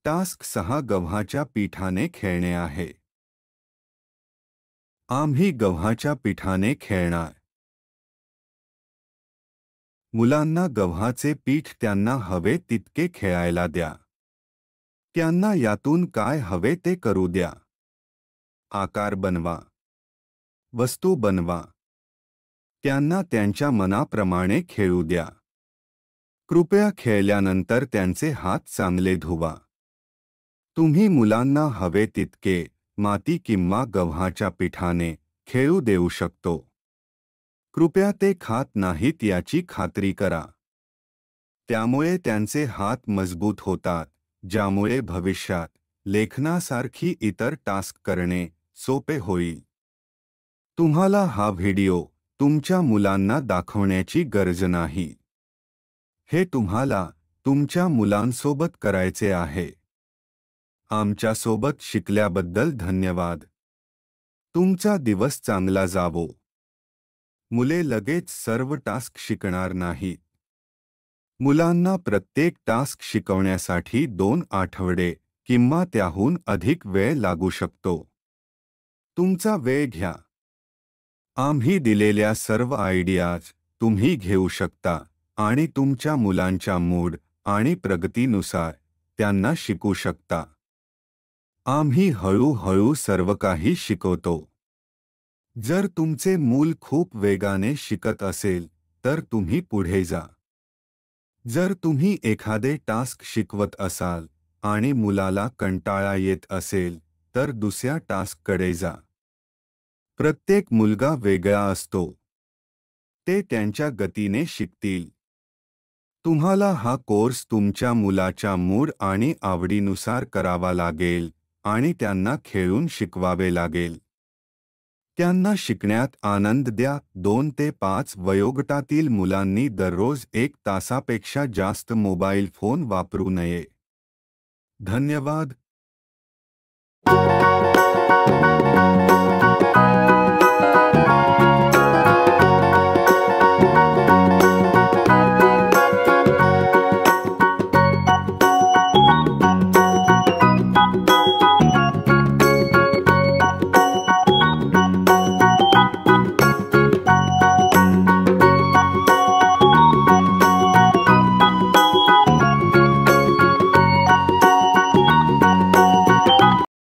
Task 6 गव्हाच्या पिठाने खेळणे आहे. आम्ही गव्हाच्या पिठाने खेळणार. मुलांना गव्हाचे पीठ त्यांना हवे तितके खेळायला द्या. त्यांना यातून काय हवे ते करू द्या. आकार बनवा. वस्तू बनवा. त्यांना त्यांच्या मनाप्रमाणे खेळू द्या. कृपया खेळल्यानंतर त्यांचे हात चांगले धुवा. तुम्ही मुलांना हवे तितके माती किंवा गव्हाच्या पिठाने खेळू देऊ शकतो. कृपया ते खात नाहीत याची खात्री करा. त्यामुळे त्यांचे हात मजबूत होतात, ज्यामुळे भविष्यात लेखनासारखी इतर टास्क करणे सोपे होईल. तुम्हाला हा व्हिडिओ तुमच्या मुलांना दाखवण्याची गरज नाही. हे तुम्हाला तुमच्या मुलांसोबत करायचे आहे. आमच्यासोबत शिकल्याबद्दल धन्यवाद. तुमचा दिवस चांगला जावो. मुले लगेच सर्व टास्क शिकणार नाहीत. मुलांना प्रत्येक टास्क शिकवण्यासाठी 2 आठवडे किंवा त्याहून अधिक वेळ लागू शकतो. तुमचा वेळ घ्या. आम्ही दिलेल्या सर्व आयडियाज तुम्ही घेऊ शकता आणि तुमच्या मुलांच्या मूड आणि प्रगतीनुसार त्यांना शिकू शकता. आम्ही हळूहळू सर्व काही शिकवतो. जर तुमचे मूल खूप वेगाने शिकत असेल तर तुम्ही पुढे जा. जर तुम्ही एखादे टास्क शिकवत असाल आणि मुलाला कंटाळा येत असेल तर दुसऱ्या टास्ककडे जा. प्रत्येक मुलगा वेगळा असतो. ते त्यांच्या गतीने शिकतील. तुम्हाला हा कोर्स तुमच्या मुलाच्या मूड आणि आवडीनुसार करावा लागेल आणि त्यांना खेळून शिकवावे लागेल. त्यांना शिकण्यात आनंद द्या. 2 ते 5 वयोगटातील मुलांनी दररोज 1 तासापेक्षा जास्त मोबाईल फोन वापरू नये. धन्यवाद.